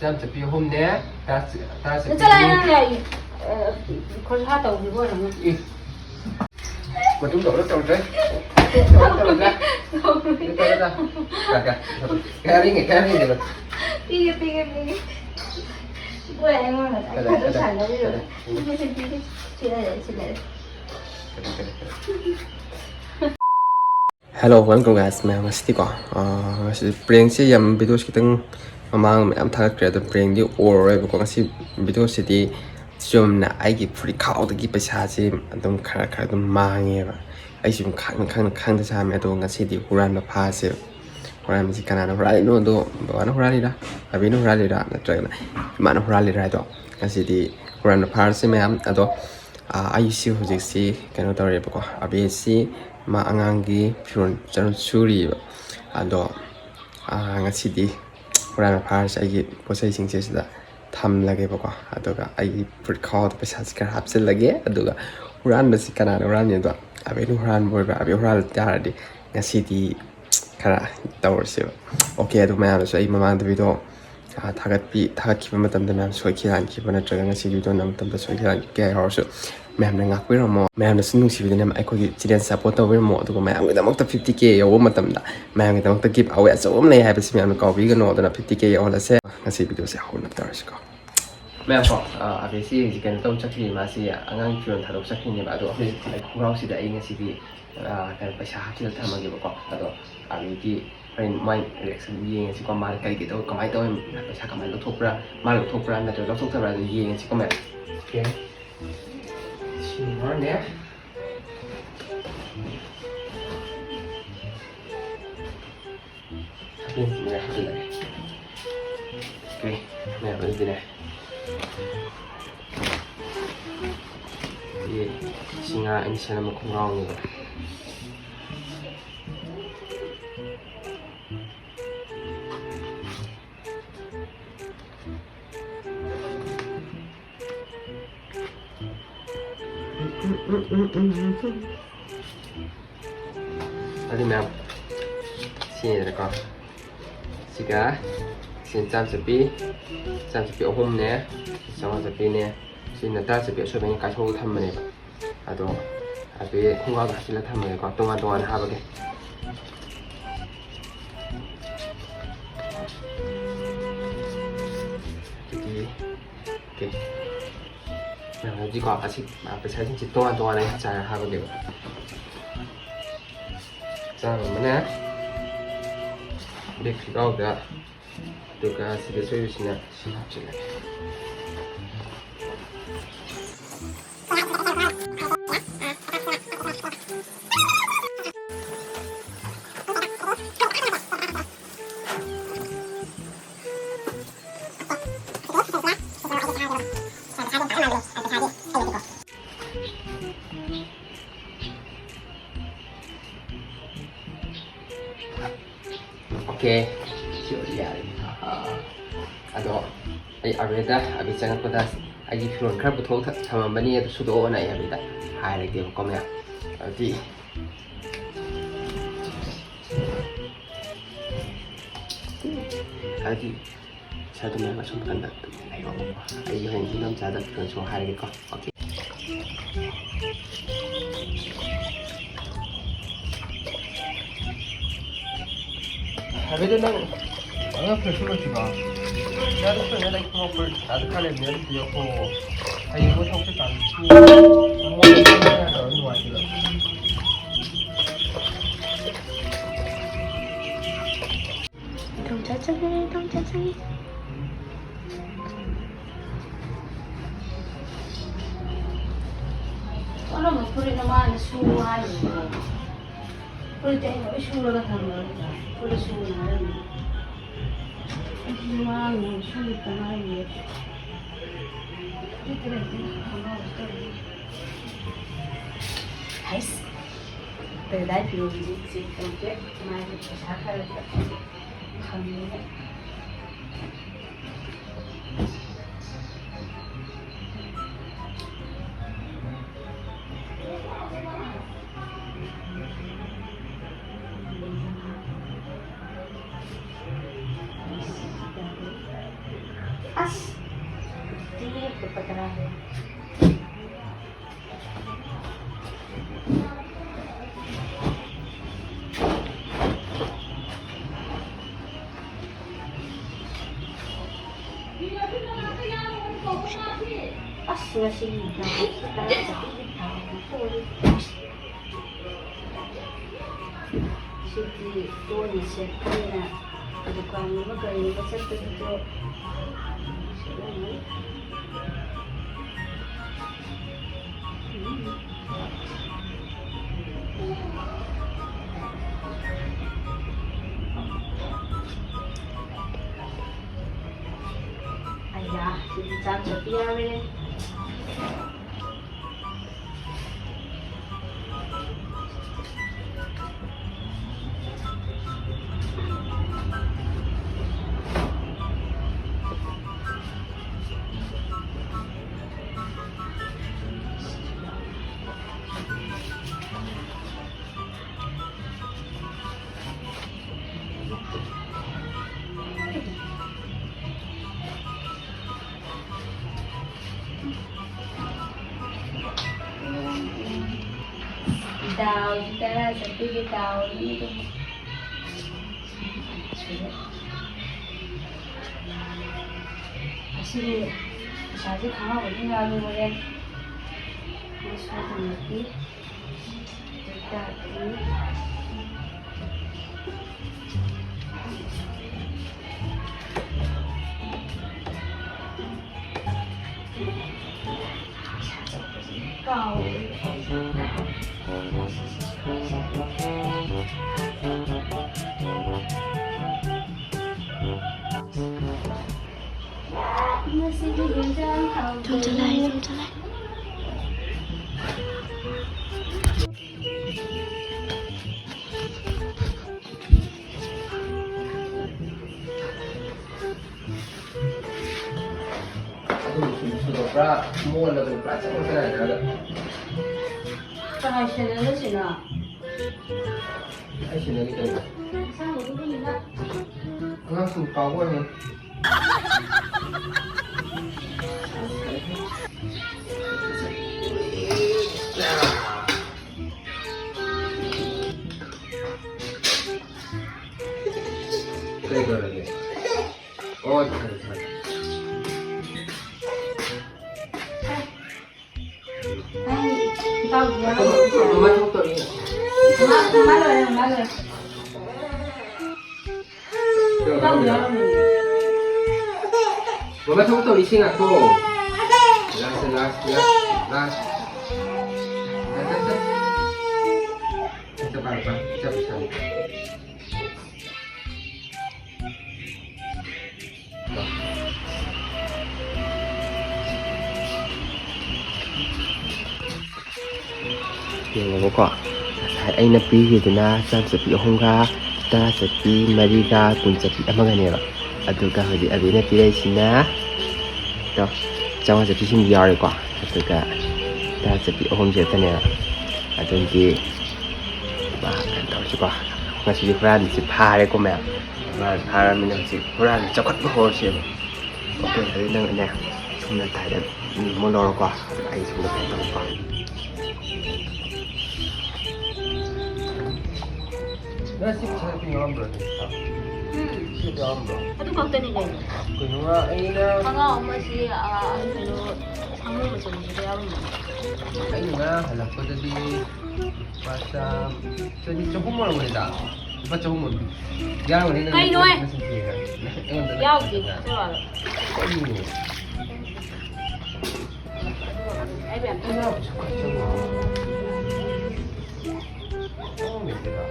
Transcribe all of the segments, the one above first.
ꯆꯥꯝ ꯆꯠꯄꯤ ꯑꯍꯨꯝꯅꯦ ꯇꯔꯥ ꯆꯠꯄꯤ ꯆꯠꯂꯦ ꯈꯣꯔꯁꯥ ꯇꯧꯈꯤꯕ ꯑꯣꯏꯔꯝꯒꯅꯤ ꯃꯇꯨꯡꯗ ꯇꯧꯗ꯭ꯔꯦ ꯀꯌꯥ ꯄꯤꯒꯦ ꯏꯕꯣꯏ ꯑꯩꯉꯣꯟꯗ ꯑꯩ ꯁꯥꯟꯅꯕꯤꯔꯣ ꯁꯤꯂꯔꯦ ꯍꯦꯜꯂꯣ ꯋꯦꯜꯀꯝ ꯒꯥꯏꯁ ꯃꯌꯥꯝ ꯉꯁꯤꯗꯤꯀꯣ ꯉꯁꯤ ꯄ꯭ꯔꯦꯡꯁꯦ ꯌꯥꯝ ꯚꯤꯗꯤꯑꯣꯁ ꯈꯤꯇꯪ ꯃꯃꯥꯡ ꯃꯌꯥꯝ ꯊꯥꯒꯠꯈ꯭ꯔꯦ ꯑꯗꯣ ꯄ꯭ꯔꯦꯡꯗꯤ ꯑꯣꯏꯔꯔꯣꯏꯕꯀꯣ ꯉꯁꯤ ꯚꯤꯗꯤꯑꯣꯁꯤꯗꯤ ꯆꯨꯝꯅ ꯑꯩꯒꯤ ꯐꯨꯔꯤꯠꯈꯥꯎꯗꯒꯤ ꯄꯩꯁꯥꯁꯤ ꯑꯗꯨꯝ ꯈꯔ ꯑꯗꯨꯝ ꯃꯥꯡꯉꯦꯕ ꯑꯩꯁꯨ ꯈꯪꯗ ꯁꯥꯔꯝꯃꯦ ꯑꯗꯣ ꯉꯁꯤꯗꯤ ꯍꯨꯔꯥꯟꯕ ꯐꯥꯁꯦꯕ ꯍꯨꯔꯥꯟꯕꯁꯤ ꯀꯅꯥꯅ ꯍꯨꯔꯥꯜꯂꯤꯅꯣ ꯑꯗꯣ ꯕꯕꯥꯅ ꯍꯨꯔꯥꯜꯂꯤꯔꯥ ꯑꯕꯤꯅ ꯍꯨꯔꯥꯜꯂꯤꯔꯥ ꯅꯠꯇ꯭ꯔꯒꯅ ꯏꯃꯥꯅ ꯍꯨꯔꯥꯜꯂꯤꯔꯥ ꯍꯥꯏꯗꯣ ꯉꯁꯤꯗꯤ ꯍꯨꯔꯥꯟꯕ ꯐꯥꯔꯁꯤ ꯃꯌꯥꯝ ꯑꯗꯣ ꯑꯩꯁꯤ ꯍꯧꯖꯤꯛꯁꯤ ꯀꯩꯅꯣ ꯇꯧꯔꯦꯕꯀꯣ ꯑꯕꯤꯁꯤ ꯃꯥ ꯑꯉꯥꯡꯒꯤ ꯐꯤꯔꯣꯜ ꯁꯨꯔꯤꯕ ꯑꯗꯣ ꯉꯁꯤꯗꯤ ꯍꯨꯔꯥꯟꯕ ꯐꯥꯔꯁꯤ ꯑꯩꯒꯤ ꯄꯣꯠꯆꯩꯁꯤꯡꯁꯦ ꯁꯤꯗ ꯊꯝꯂꯒꯦꯕꯀꯣ ꯑꯗꯨꯒ ꯑꯩꯒꯤ ꯐꯨꯔꯤꯠꯈꯥꯎꯗ ꯄꯩꯁꯥꯁꯤ ꯈꯔ ꯍꯥꯞꯆꯤꯜꯂꯒꯦ ꯑꯗꯨꯒ ꯍꯨꯔꯥꯟꯕꯁꯤ ꯀꯅꯥꯅ ꯍꯨꯔꯥꯟꯕꯗꯣ ꯑꯕꯤꯅ ꯍꯨꯔꯥꯟꯕ ꯑꯣꯏꯕ꯭ꯔꯥ ꯑꯕꯤ ꯍꯨꯔꯥꯟ ꯇꯥꯔꯗꯤ ꯉꯁꯤꯗꯤ ꯈꯔ ꯇꯧꯔꯁꯦꯕ ꯑꯣꯀꯦ ꯑꯗꯨ ꯃꯌꯥꯝꯅꯁꯨ ꯑꯩ ꯃꯃꯥꯡꯗ ꯚꯤꯗꯤꯑꯣ ꯊꯥꯒꯠꯈꯤꯕ ꯃꯇꯝꯗ ꯃꯌꯥꯝ ꯁꯣꯏꯈꯤ ꯂꯥꯟꯈꯤꯕ ꯅꯠꯇ꯭ꯔꯒ ꯉꯁꯤ ꯚꯤꯗꯤꯑꯣ ꯅꯝꯕ ꯃꯇꯝꯗ ꯁꯣꯏꯈꯤ ꯂꯥꯟꯈꯤꯕ ꯀꯌꯥ ꯌꯥꯎꯔꯁꯨ ꯃꯌꯥꯝꯅ ꯉꯥꯛꯄꯤꯔꯝꯃꯣ ꯃꯌꯥꯝꯅꯁꯨ ꯅꯨꯡꯁꯤꯕꯤꯗꯨꯅ ꯑꯩꯈꯣꯏꯒꯤ ꯆꯦꯅꯦꯜ ꯁꯞꯄꯣꯔꯠ ꯇꯧꯕꯤꯔꯝꯃꯣ ꯑꯗꯨꯒ ꯃꯌꯥꯝꯒꯤꯗꯃꯛꯇ 50K ꯌꯧꯕ ꯃꯇꯝꯗ ꯃꯌꯥꯝꯒꯤꯗꯃꯛꯇ ꯒꯤꯐ ꯑꯋꯦ ꯑꯆꯧꯕ ꯑꯃ ꯂꯩ ꯍꯥꯏꯕꯁꯤ ꯃꯌꯥꯝꯅ ꯀꯥꯎꯕꯤꯒꯅꯣ ꯑꯗꯨꯅ 50K ꯌꯧꯍꯜꯂꯁꯦ ꯉꯁꯤ ꯚꯤꯗꯤꯑꯣꯁꯦ ꯍꯧꯅꯕ ꯇꯧꯔꯁꯤꯀꯣ ꯃꯌꯥꯝꯀꯣ ꯑꯕꯦꯁꯤ ꯍꯧꯖꯤꯛ ꯀꯩꯅꯣ ꯇꯧ ꯆꯠꯈ꯭ꯔꯤ ꯃꯥꯁꯤ ꯑꯉꯥꯡ ꯐꯤꯔꯣꯜ ꯊꯥꯗꯣꯛ ꯆꯠꯈ꯭ꯔꯤꯅꯦꯕ ꯑꯗꯣ ꯍꯧꯖꯤꯛ ꯈꯣꯡꯒ꯭ꯔꯥꯎꯁꯤꯗ ꯑꯩ ꯉꯁꯤꯗꯤ ꯀꯩꯅꯣ ꯄꯩꯁꯥ ꯍꯥꯞꯆꯤꯜꯂ ꯊꯝꯃꯒꯦꯕꯀꯣ ꯑꯗꯣ ꯑꯕꯤꯒꯤ ꯍꯣꯔꯦꯟ ꯃꯥꯏ ꯔꯤꯑꯦꯛꯁꯟ ꯌꯦꯡꯉꯁꯤꯀꯣ ꯃꯥꯅ ꯀꯔꯤ ꯇꯧ ꯀꯃꯥꯏꯅ ꯇꯧꯋꯤ ꯄꯩꯁꯥ ꯀꯃꯥꯏꯅ ꯂꯧꯊꯣꯛꯄ꯭ꯔꯥ ꯃꯥ ꯂꯧꯊꯣꯛꯄ꯭ꯔꯥ ꯅꯠꯇ꯭ꯔꯒ ꯂꯧꯊꯣꯛꯇꯕ꯭ꯔꯥ ꯑꯗꯨ ꯌꯦꯡꯉꯁꯤꯀꯣ ꯃꯌꯥꯝ ꯑꯣꯀꯦ ꯁꯤꯅꯦ ꯍꯥꯞꯆꯤꯜꯂꯒꯦ 오케이. 네, 어디네. 이 싱아 인시는 공라운이고. 어디면 신이 될까? 지가 신 짬스비 어홈네 정화스비네 신나 따스비 어쇼베니 가쇼고 탐머네 아도 아비 콩가가 하실라 탐머네 거 동안 하버게 저기 오케이 여기가 아직 앞에 사진 찍 동안에 잘 하버게 자 그러면은 우리 그거가 누가 집에 소유시나 신합질래 오케이 시오리야 아도 ꯑꯩ ꯑꯕꯦꯗ ꯑꯕꯤ ꯆꯪꯉꯛꯄꯗ ꯑꯩꯒꯤ ꯐꯤꯔꯣꯜ ꯈꯔ ꯄꯨꯊꯣꯛ ꯊꯝꯃꯝꯕꯅꯤ ꯑꯗꯨ ꯁꯨꯗꯣꯛꯑꯣꯅ ꯑꯩ ꯑꯕꯤꯗ ꯍꯥꯏꯔꯒꯦꯕꯀꯣ ꯃꯌꯥꯝ ꯑꯗꯨꯗꯤ ꯏꯁꯥꯗ ꯃꯌꯥꯝ ꯑꯁꯨꯝ ꯀꯟꯗ ꯂꯩꯔꯣꯕꯀꯣ ꯑꯩ ꯍꯌꯦꯡ ꯏꯅꯝꯆꯥꯗ ꯐꯤꯔꯣꯜꯁꯨ ꯍꯥꯏꯔꯒꯦꯀꯣ okay 아베도 난 양옆에 숨어지가 나도 내가 이거 나도 칼에 내를 비었고 아 이거 속도 안 치고 엄마가 하나 넣는 거 아니야 동자장이 그러면 불이 너무 수하니 불 때는 왜 수로가 타는 거야 불이 수는 이만 수는 떠나니 나이스 từ đấy thì mình chỉ cần chết mai thì sẽ khai được không như thế As. Hindi ko pa talaga. As masih Siti Tony Sekina bukan magkaya sa dito. Ayah, Siti Chandra Piare. Daw, kita na sa TV daw. Kasi, masyado kama, wala nga mo rin. Mas matamati. Dati. Ikaw. Trông trở lại. Pra mua là mình pra chắc không thế này nữa. Saka siya na sila. Ai xin cái này. Saan mo ito nila? Ang sung pa ko eh. Đây rồi này. Ôi trời trời. Ay, ikaw yan. Mama không tự nhiên. Malo. Ikaw yan. Mama không tự ý sinh à cô. Last. Cepat. Yengoko. Aina pihiduna samsapi ahunga tarasapi mariga kunsapi amaganeba. Aduga hoji abina piraisina. To chawasa pisim yari ko. Aduga tarasapi ahungje tanera. Adungi ba kantaw ko. Ngasi Quran si phare ko mẹ. Và phare mình si Quran chakot ho si. Okay, hari nang ina. Sumna tayo mo loro ko. Ay sumna tayo ko. Nah, sih saya tinggal ambil. Sih ambil. Ito kagta nila yun. Kuno nga ay na. Mga umasi, ano ba sa nila mo? Ay na, halak ko tadi. Basta jadi cukup mo lang ulit ah. Iba cukup mo. Yan ulit na. Kay Noe. Yaw din. Ay. Ay ba? Ano? Oh, may tira.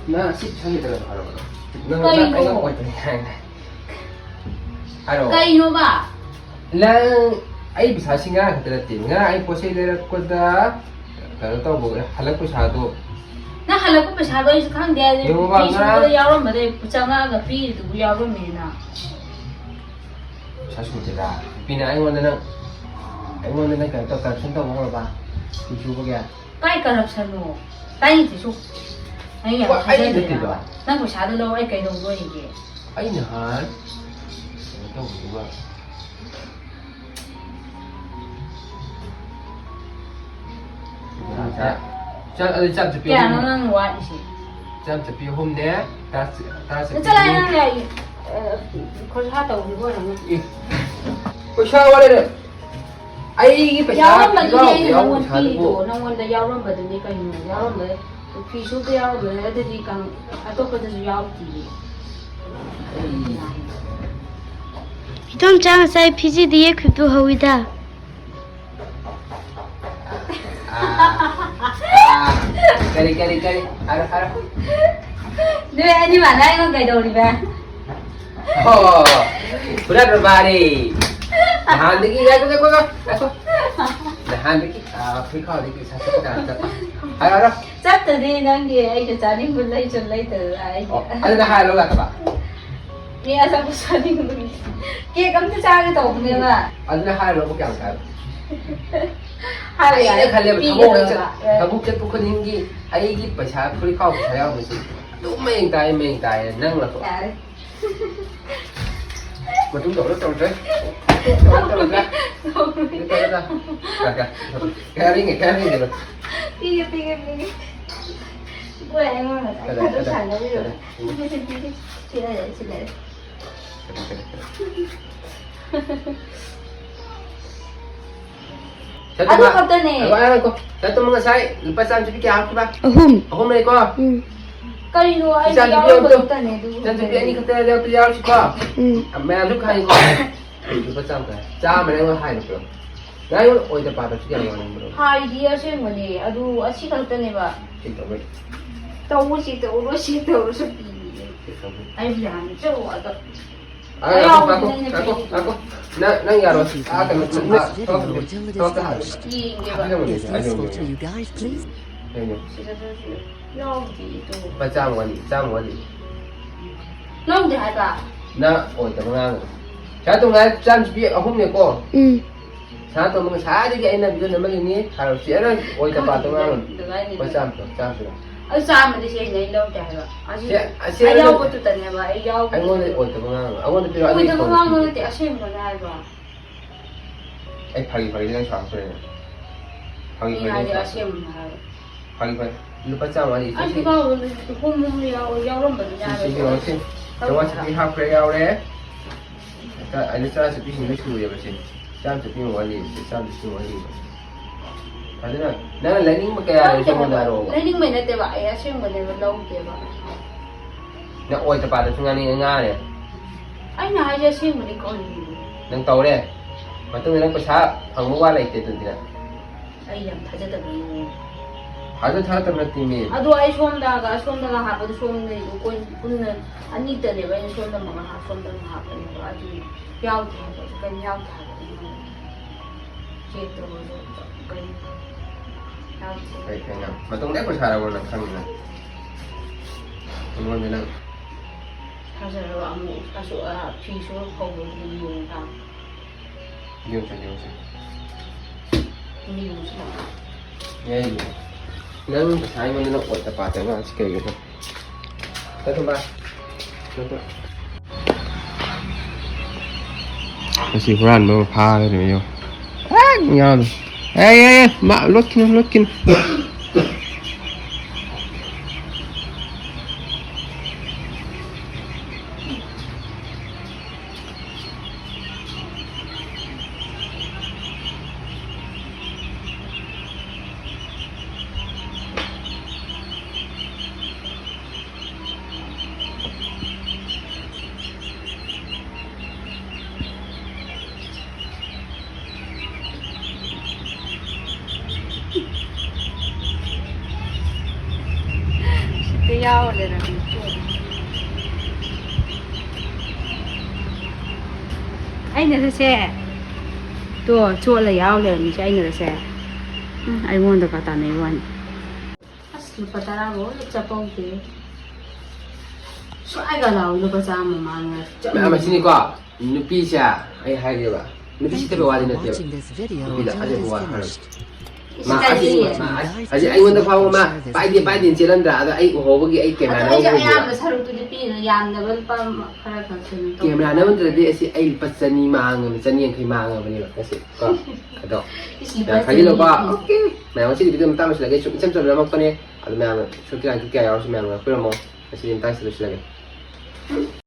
Na sip sani talaga araw. Araw. Kayo ba? Lang ay bisasi nga katulad nga ay posay lerak ko da kano to bo halak ko sa do ꯅꯪ ꯍꯜꯂꯛꯄ ꯄꯩꯁꯥꯗꯣ ꯑꯩꯁꯨ ꯈꯪꯗꯦ ꯐꯤ ꯁꯨꯕꯗ ꯌꯥꯎꯔꯝꯕꯗꯩ ꯆꯪꯉꯛꯑꯒ ꯄꯤꯔꯤꯗꯨꯕꯨ ꯌꯥꯎꯔꯝꯃꯦꯅ ꯄꯩꯁꯥ ꯁꯨꯗꯦꯗ ꯅꯨꯄꯤꯅ ꯑꯩꯉꯣꯟꯗ ꯅꯪ ꯀꯩꯅꯣ ꯇꯧ ꯀꯔꯞꯁꯟ ꯇꯧꯕ ꯍꯧꯔꯕ ꯐꯤ ꯁꯨꯕꯒꯤ ꯀꯥꯏ ꯀꯔꯞꯁꯟꯅꯣ ꯇꯥꯏꯅꯤꯁꯨ ꯑꯩ ꯌꯥꯝ ꯊꯥꯖꯗꯦꯕ ꯅꯪ ꯄꯩꯁꯥꯗꯣ ꯂꯧ ꯑꯩ ꯀꯩꯗꯧꯗꯣꯏꯒꯦ ꯑꯩ ꯅꯍꯥꯟ ꯀꯩꯅꯣ ꯇꯧꯕꯗꯨꯒ ꯑꯗꯨ ꯆꯥꯝ ꯆꯠꯄꯤ ꯀꯌꯥꯅꯣ ꯅꯪ ꯋꯥꯠꯂꯤꯁꯦ ꯆꯥꯝ ꯆꯠꯄꯤ 3ꯅꯦ ꯇꯔꯥ ꯆꯠꯄꯤ ꯆꯠꯂꯦ ꯅꯪ ꯈꯣꯔꯁꯥ ꯇꯧꯈꯤꯕ ꯑꯣꯏꯔꯝꯒꯅꯤ ꯄꯩꯁꯥ ꯋꯥꯠꯂꯦ ꯑꯩꯒꯤ ꯄꯩꯁꯥ ꯌꯥꯎꯔꯝꯕꯗꯨꯅꯤ ꯑꯩꯅ ꯅꯪꯉꯣꯟꯗ ꯄꯤꯔꯤꯗꯣ ꯅꯪꯉꯣꯟꯗ ꯌꯥꯎꯔꯝꯕꯗꯨꯅꯤ ꯀꯩꯅꯣ ꯌꯥꯎꯔꯝꯕꯗ ꯐꯤ ꯁꯨꯕ ꯌꯥꯎꯔꯝꯕꯗ ꯑꯗꯨꯗꯤ ꯑꯇꯣꯞꯄꯗꯁꯨ ꯌꯥꯎꯗꯤꯌꯦ 이동장 사이 PGD에 급부하위다. Kari. Ara. 네, 아니 많아요, 그래도 Sudah berbari. Nahan dikit ya, aku. Nahan dikit. Free call dikit satu kita. Ara. ꯆꯠꯇꯗꯤ ꯅꯪꯒꯤ ꯑꯩꯒ ꯆꯥꯅꯤꯡꯕ ꯂꯩꯁꯨ ꯂꯩꯇꯗ ꯑꯩ Ada nahan lo gak apa? Cake ꯑꯆꯥꯄꯣꯠ ꯆꯥꯅꯤꯡꯕꯒꯤ ꯀꯦꯛ ꯑꯝꯇ ꯆꯥꯒꯦ ꯇꯧꯕꯅꯦꯕ Ada nahan lo kok yang kan? ꯍꯥꯏꯕ ꯌꯥꯔꯦ ꯑꯩꯅ ꯈꯜꯂꯦꯕ ꯄꯤꯒꯗꯕ ꯊꯕꯛ ꯆꯠꯄ ꯈꯨꯗꯤꯡꯒꯤ ꯑꯩꯒꯤ ꯄꯩꯁꯥ ꯐꯨꯔꯤ ꯈꯥꯎ ꯄꯩꯁꯥ ꯌꯥꯎꯕꯁꯤ ꯑꯗꯨꯝ ꯃꯌꯦꯡ ꯇꯥꯏ ꯅꯪ ꯂꯥꯛꯄ ꯌꯥꯔꯦ ꯃꯇꯨꯡ ꯇꯧꯔꯗ꯭ꯔꯦ kaya ringin ꯄꯤꯒꯦ ꯍꯣꯏ ꯑꯩꯉꯣꯟꯗ ꯑꯩ ꯁꯥꯟꯅꯕꯤꯔꯣ ꯁꯤꯂꯔꯦ ꯑꯗꯨ ꯈꯛꯇꯅꯦ Satu mga say, lupa sa aming kaya ba? 어흠. Ako may ko. ꯀꯔꯤꯅꯣ ꯑꯩ ꯌꯥꯎꯔꯝꯕ ꯈꯛꯇꯅꯦ ꯑꯗꯨ Saan sabi ani ka tayo daw tayo si ko. May ano kayo ko. Lupa sa aming. Sa amin ang hayo bro. Ngayon oy da para siya ng bro. ꯍꯥꯏꯗꯤ ꯑꯁꯦꯡꯕꯅꯦ ꯑꯗꯨ ꯑꯁꯤ ꯈꯛꯇꯅꯦꯕ Ito ba? ꯇꯧꯔꯁꯨ ꯄꯤꯌꯦ ꯑꯩ ꯌꯥꯅꯤ ꯆꯠꯂꯣ Ako. Nang yaro. Kan to you guys, please. Pacham wali. ꯂꯧꯗꯦ ꯍꯥꯏꯕ Na oy da mga. Sa to nga cham bi ahum ne ko. Sa to mga sa di ay na bido na malini. Haro si ano oy da pa to nga. Pacham to. ꯑꯩ ꯆꯥꯝꯃꯗꯤ ꯁꯤ ꯑꯩꯅ ꯂꯧꯗꯦ ꯍꯥꯏꯕ ꯑꯩ ꯌꯥꯎꯕꯗꯨꯗꯅꯦꯕ ꯑꯩ ꯌꯥꯎꯕ ꯑꯩꯉꯣꯟꯗ ꯑꯣꯏꯗꯕ ꯉꯥꯡ ꯑꯩꯉꯣꯟꯗ ꯄꯤꯔꯣ ꯑꯣꯏꯗꯕ ꯉꯥꯡꯕ ꯅꯠꯇꯦ ꯑꯁꯦꯡꯕꯅꯦ ꯍꯥꯏꯕ ꯑꯩ ꯐꯥꯒꯤ ꯅꯪ ꯁꯥꯎꯔꯛꯇꯣꯏꯅꯦ ꯑꯩ ꯍꯥꯏꯗꯤ ꯑꯁꯦꯡꯕꯅꯦ ꯍꯥꯏꯕ ꯐꯥꯒꯤ ꯂꯨꯄꯥ ꯆꯥꯝꯃ ꯑꯩꯁꯨ ꯌꯥꯎꯔꯝꯕꯗꯨꯅꯦ ꯍꯥꯏꯕ ꯆꯥꯝꯃꯉꯥ ꯆꯠꯄꯤ ꯍꯥꯞꯈ꯭ꯔꯦ ꯌꯥꯎꯔꯦ ꯑꯩꯅ ꯆꯥꯝꯃ ꯆꯠꯄꯤꯁꯤ ꯂꯣꯏ ꯁꯨꯔꯦꯕ ꯁꯤ ꯆꯥꯝꯃ ꯆꯠꯄꯤ ꯋꯥꯠꯂꯤ ꯆꯥꯝꯃ ꯆꯠꯄꯤ ꯋꯥꯠꯂꯤꯕ ꯑꯗꯨꯅ ꯅꯪꯅ ꯂꯩꯅꯤꯡꯕ ꯀꯌꯥ ꯑꯩꯉꯣꯟꯗ ꯍꯥꯏꯔꯛꯑꯣꯕ ꯂꯩꯅꯤꯡꯕꯩ ꯅꯠꯇꯦꯕ ꯑꯩ ꯑꯁꯦꯡꯕꯅꯦꯕ ꯂꯧꯗꯦꯕ ꯅꯪ ꯑꯣꯏꯗ ꯄꯥꯗꯁꯨ ꯉꯥꯡꯉꯦ ꯑꯩꯅ ꯍꯥꯏꯁꯦ ꯑꯁꯦꯡꯕꯅꯤ ꯀꯧꯔꯤꯅꯤ ꯅꯪ ꯇꯧꯔꯦ ꯃꯇꯨꯡꯗ ꯅꯪ ꯄꯩꯁꯥ ꯐꯪꯕ ꯋꯥ ꯂꯩꯇꯦ ꯑꯗꯨꯗꯤ ꯅꯪ ꯑꯩ ꯌꯥꯝ ꯊꯥꯖꯗꯕꯅꯤ ꯊꯥꯖꯗꯕ ꯅꯠꯇꯦ ꯃꯤ ꯑꯗꯣ ꯑꯩ ꯁꯣꯝꯗꯒ ꯍꯥꯞꯄꯗ ꯁꯣꯝꯗ ꯄꯨꯟꯅ ꯑꯅꯤꯇꯅꯦꯕ ꯑꯩꯅ ꯁꯣꯝꯗ ꯃꯉꯥ ꯁꯣꯝꯗ ꯍꯥꯞꯄꯅꯦꯕ ꯑꯗꯨ ꯌꯥꯎꯗꯦ ꯍꯥꯏꯕ ꯀꯩꯝ ꯌꯥꯎꯗꯦ ꯍꯥꯏꯕ ꯆꯦꯛ ꯇꯧꯕꯗꯣ ꯀꯩꯝ ꯀꯩꯅꯣ ꯃꯇꯨꯡꯗ ꯄꯩꯁꯥꯔꯕꯣ ꯅꯪ ꯈꯪꯉꯤꯅ ꯑꯩꯉꯣꯟꯗ ꯅꯪ ꯊꯥꯖꯔꯒ ꯑꯃꯨꯛ ꯐꯤꯁꯨ ꯐꯧꯕꯗꯨ ꯌꯦꯡꯉꯒ ꯌꯦꯡꯁꯦ ꯌꯦꯡꯉꯨꯁꯨ ꯌꯥꯏ ꯅꯪ ꯄꯩꯁꯥ ꯑꯩꯉꯣꯟꯗ ꯅꯪ ꯑꯣꯏꯗ ꯄꯥꯗ ꯉꯥꯡꯁꯤ ꯀꯩꯒꯤꯅꯣ ꯆꯠꯊꯣꯛꯕ ꯉꯁꯤ ꯍꯨꯔꯥꯟꯕ ꯑꯃ ꯐꯥꯔꯦ ꯌꯣ ꯌꯥꯎꯗꯣ ꯂꯣꯠꯈꯤꯅꯨ ꯌꯥꯎ ꯂꯩꯔꯝꯃꯤ ꯑꯩꯅꯁꯦ ꯇꯣ ꯆꯣꯠꯂ ꯌꯥꯎ ꯂꯩꯔꯝꯃꯤꯁꯦ ꯑꯩꯅꯁꯦ ꯑꯩꯉꯣꯟꯗꯒ ꯇꯥꯟꯅꯩ ꯋꯥꯅꯤ ꯑꯁ lupa tarago, nagsapaw din. So, ay galaw, lupa sa amo, mga. အမချင်းကနူပီရှာအဲ့ဟိုင်ရပါနူပီရှိတဲ့ဘဝလေးနဲ့တည်း Watching this video Mira, until aja it is buat finished. ma aja ai wanda fa ma pai din chelan da da ai ho bagi ai camera na Ay, ho ay, sarong to the pin, yan, na wala pa karakter. camera na man da si ai pasani ma ngam chani yang kai ma ngam ni ba kasi ko ado ya kai lo ba okay ma wa si video mata ma sila ga chum chum ma ko ne ado ma shu ki an ki ya ya shi ma ma ko mo si din tai sila sila